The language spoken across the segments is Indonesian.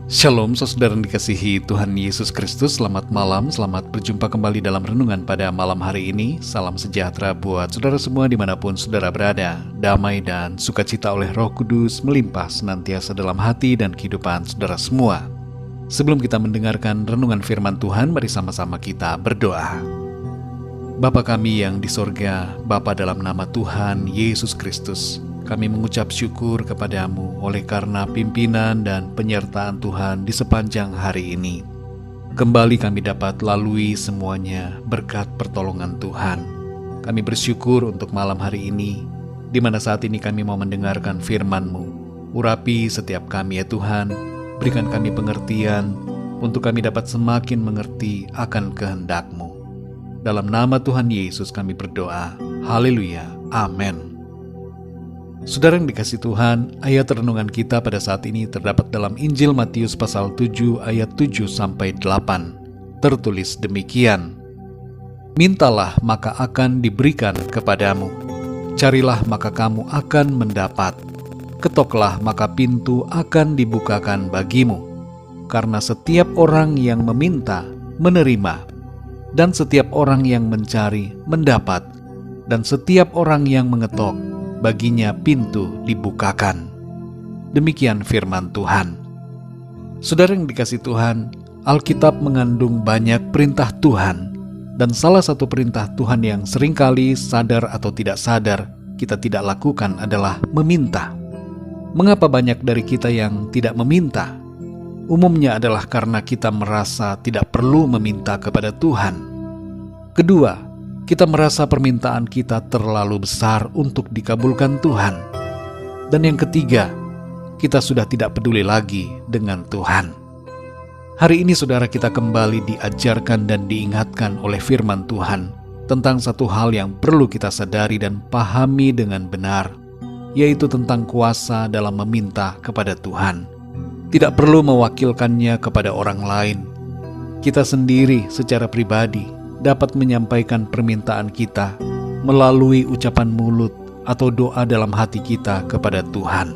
Shalom saudara yang dikasihi Tuhan Yesus Kristus. Selamat malam, selamat berjumpa kembali dalam renungan pada malam hari ini. Salam sejahtera buat saudara semua dimanapun saudara berada. Damai dan sukacita oleh Roh Kudus melimpah senantiasa dalam hati dan kehidupan saudara semua. Sebelum kita mendengarkan renungan firman Tuhan, mari sama-sama kita berdoa. Bapa kami yang di sorga, Bapa dalam nama Tuhan Yesus Kristus, kami mengucap syukur kepadamu oleh karena pimpinan dan penyertaan Tuhan di sepanjang hari ini. Kembali kami dapat lalui semuanya berkat pertolongan Tuhan. Kami bersyukur untuk malam hari ini, di mana saat ini kami mau mendengarkan firman-Mu. Urapi setiap kami ya Tuhan, berikan kami pengertian, untuk kami dapat semakin mengerti akan kehendak-Mu. Dalam nama Tuhan Yesus kami berdoa. Haleluya. Amin. Saudara yang dikasihi Tuhan, ayat renungan kita pada saat ini terdapat dalam Injil Matius pasal 7 ayat 7-8. Tertulis demikian: Mintalah maka akan diberikan kepadamu, carilah maka kamu akan mendapat, ketoklah maka pintu akan dibukakan bagimu. Karena setiap orang yang meminta, menerima, dan setiap orang yang mencari, mendapat, dan setiap orang yang mengetok, baginya pintu dibukakan. Demikian firman Tuhan. Saudara yang dikasihi Tuhan, Alkitab mengandung banyak perintah Tuhan, dan salah satu perintah Tuhan yang seringkali sadar atau tidak sadar kita tidak lakukan adalah meminta. Mengapa banyak dari kita yang tidak meminta? Umumnya adalah karena kita merasa tidak perlu meminta kepada Tuhan. Kedua, kita merasa permintaan kita terlalu besar untuk dikabulkan Tuhan. Dan yang ketiga, kita sudah tidak peduli lagi dengan Tuhan. Hari ini saudara kita kembali diajarkan dan diingatkan oleh firman Tuhan tentang satu hal yang perlu kita sadari dan pahami dengan benar, yaitu tentang kuasa dalam meminta kepada Tuhan. Tidak perlu mewakilkannya kepada orang lain. Kita sendiri secara pribadi dapat menyampaikan permintaan kita melalui ucapan mulut atau doa dalam hati kita kepada Tuhan.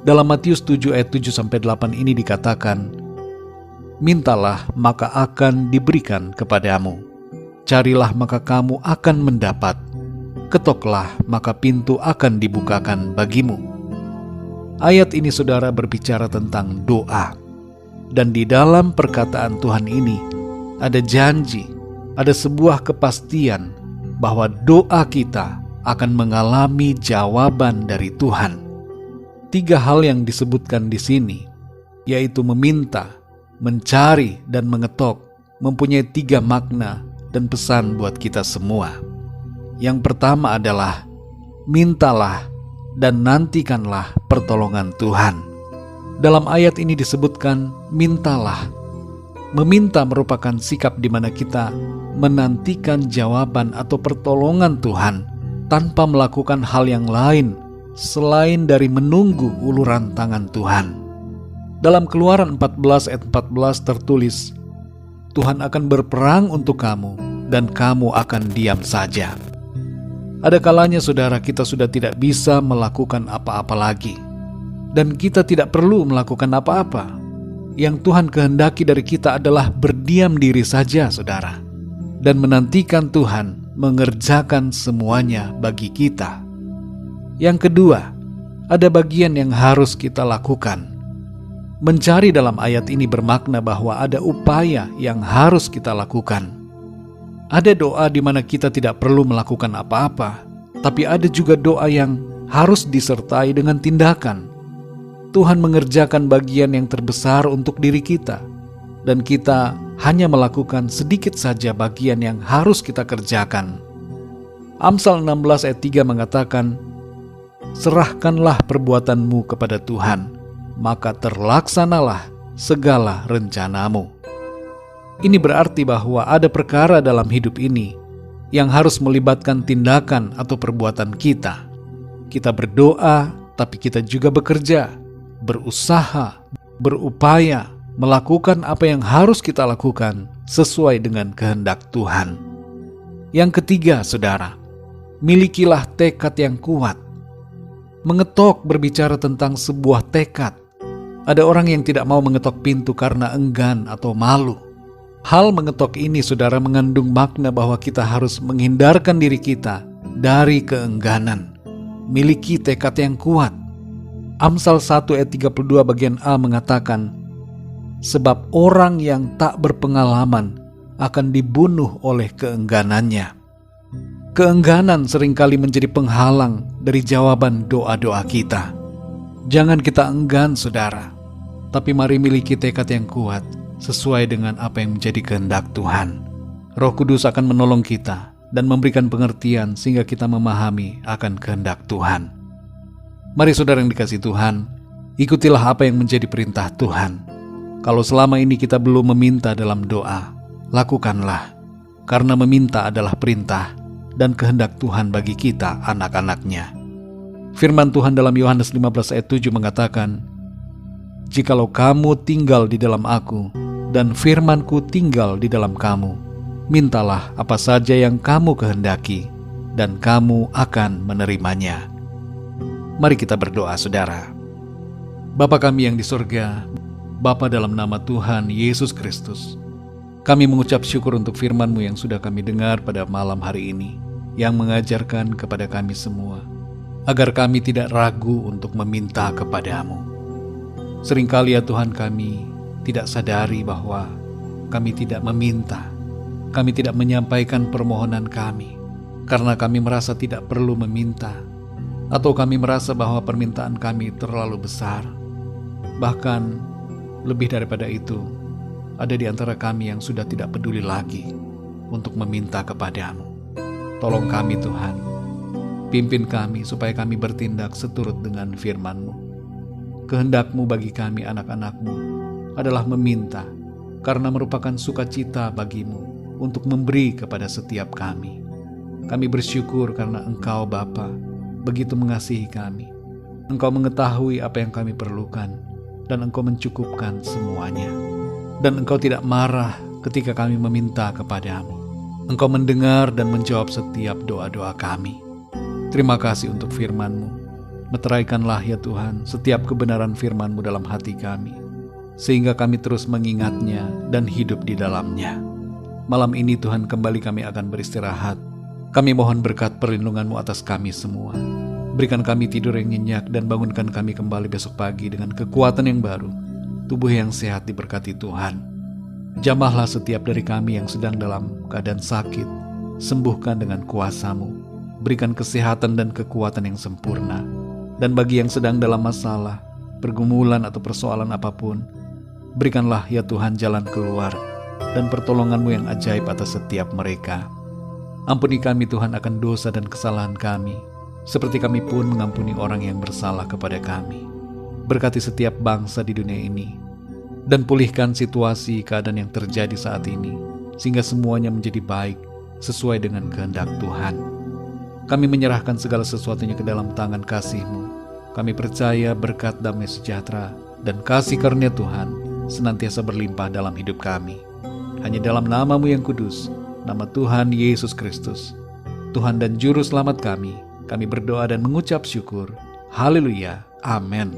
Dalam Matius 7 ayat 7-8 ini dikatakan, Mintalah maka akan diberikan kepadamu, carilah maka kamu akan mendapat, ketoklah maka pintu akan dibukakan bagimu. Ayat ini saudara berbicara tentang doa, dan di dalam perkataan Tuhan ini ada janji, ada sebuah kepastian bahwa doa kita akan mengalami jawaban dari Tuhan. 3 hal yang disebutkan di sini, yaitu meminta, mencari, dan mengetok, mempunyai 3 makna dan pesan buat kita semua. Yang pertama adalah, mintalah dan nantikanlah pertolongan Tuhan. Dalam ayat ini disebutkan, mintalah. Meminta merupakan sikap di mana kita menantikan jawaban atau pertolongan Tuhan tanpa melakukan hal yang lain selain dari menunggu uluran tangan Tuhan. Dalam Keluaran 14 ayat 14 tertulis, Tuhan akan berperang untuk kamu dan kamu akan diam saja. Ada kalanya saudara kita sudah tidak bisa melakukan apa-apa lagi, dan kita tidak perlu melakukan apa-apa. Yang Tuhan kehendaki dari kita adalah berdiam diri saja saudara, dan menantikan Tuhan mengerjakan semuanya bagi kita. Yang kedua, ada bagian yang harus kita lakukan. Mencari dalam ayat ini bermakna bahwa ada upaya yang harus kita lakukan. Ada doa di mana kita tidak perlu melakukan apa-apa, tapi ada juga doa yang harus disertai dengan tindakan. Tuhan mengerjakan bagian yang terbesar untuk diri kita, dan kita hanya melakukan sedikit saja bagian yang harus kita kerjakan. Amsal 16 ayat 3 mengatakan, Serahkanlah perbuatanmu kepada Tuhan, maka terlaksanalah segala rencanamu. Ini berarti bahwa ada perkara dalam hidup ini yang harus melibatkan tindakan atau perbuatan kita. Kita berdoa, tapi kita juga bekerja, berusaha, berupaya, melakukan apa yang harus kita lakukan sesuai dengan kehendak Tuhan. Yang ketiga, saudara, milikilah tekad yang kuat. Mengetok berbicara tentang sebuah tekad, Ada orang yang tidak mau mengetok pintu karena enggan atau malu. Hal mengetok ini, saudara, mengandung makna bahwa kita harus menghindarkan diri kita dari keengganan. Miliki tekad yang kuat. Amsal 1 ayat 32 bagian A mengatakan, sebab orang yang tak berpengalaman akan dibunuh oleh keengganannya. Keengganan seringkali menjadi penghalang dari jawaban doa-doa kita. Jangan kita enggan, saudara, tapi mari miliki tekad yang kuat sesuai dengan apa yang menjadi kehendak Tuhan. Roh Kudus akan menolong kita dan memberikan pengertian sehingga kita memahami akan kehendak Tuhan. Mari saudara yang dikasihi Tuhan, ikutilah apa yang menjadi perintah Tuhan. Kalau selama ini kita belum meminta dalam doa, lakukanlah, karena meminta adalah perintah dan kehendak Tuhan bagi kita, anak-anaknya. Firman Tuhan dalam Yohanes 15 ayat 7 mengatakan, jikalau kamu tinggal di dalam aku, dan firman-Ku tinggal di dalam kamu, mintalah apa saja yang kamu kehendaki, dan kamu akan menerimanya. Mari kita berdoa, saudara. Bapa kami yang di surga, Bapa dalam nama Tuhan Yesus Kristus, kami mengucap syukur untuk firman-Mu yang sudah kami dengar pada malam hari ini, yang mengajarkan kepada kami semua, agar kami tidak ragu untuk meminta kepadamu. Seringkali ya Tuhan, kami tidak sadari bahwa kami tidak meminta, kami tidak menyampaikan permohonan kami, karena kami merasa tidak perlu meminta, atau kami merasa bahwa permintaan kami terlalu besar. Bahkan lebih daripada itu, ada di antara kami yang sudah tidak peduli lagi untuk meminta kepadamu. Tolong kami Tuhan, pimpin kami supaya kami bertindak seturut dengan firman-Mu. Kehendak-Mu bagi kami anak-anak-Mu adalah meminta, karena merupakan sukacita bagi-Mu untuk memberi kepada setiap kami. Kami bersyukur karena Engkau Bapa begitu mengasihi kami. Engkau mengetahui apa yang kami perlukan, dan Engkau mencukupkan semuanya. Dan Engkau tidak marah ketika kami meminta kepadamu. Engkau mendengar dan menjawab setiap doa-doa kami. Terima kasih untuk firman-Mu. Meteraikanlah ya Tuhan setiap kebenaran firman-Mu dalam hati kami, sehingga kami terus mengingatnya dan hidup di dalamnya. Malam ini Tuhan, kembali kami akan beristirahat. Kami mohon berkat perlindungan-Mu atas kami semua. Berikan kami tidur yang nyenyak dan bangunkan kami kembali besok pagi dengan kekuatan yang baru, tubuh yang sehat diberkati Tuhan. Jamahlah setiap dari kami yang sedang dalam keadaan sakit, sembuhkan dengan kuasa-Mu. Berikan kesehatan dan kekuatan yang sempurna. Dan bagi yang sedang dalam masalah, pergumulan atau persoalan apapun, berikanlah ya Tuhan jalan keluar dan pertolongan-Mu yang ajaib atas setiap mereka. Ampuni kami Tuhan akan dosa dan kesalahan kami, seperti kami pun mengampuni orang yang bersalah kepada kami. Berkati setiap bangsa di dunia ini, dan pulihkan situasi keadaan yang terjadi saat ini, sehingga semuanya menjadi baik sesuai dengan kehendak Tuhan. Kami menyerahkan segala sesuatunya ke dalam tangan kasih-Mu. Kami percaya berkat damai sejahtera dan kasih karunia Tuhan senantiasa berlimpah dalam hidup kami. Hanya dalam nama-Mu yang kudus, nama Tuhan Yesus Kristus, Tuhan dan Juru Selamat kami berdoa dan mengucap syukur. Haleluya. Amin.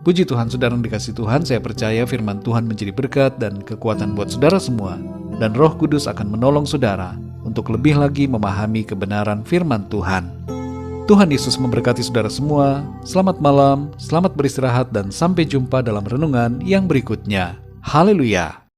Puji Tuhan, saudara yang dikasihi Tuhan, saya percaya firman Tuhan menjadi berkat dan kekuatan buat saudara semua, dan Roh Kudus akan menolong saudara untuk lebih lagi memahami kebenaran firman Tuhan. Tuhan Yesus memberkati saudara semua. Selamat malam, selamat beristirahat, dan sampai jumpa dalam renungan yang berikutnya. Haleluya.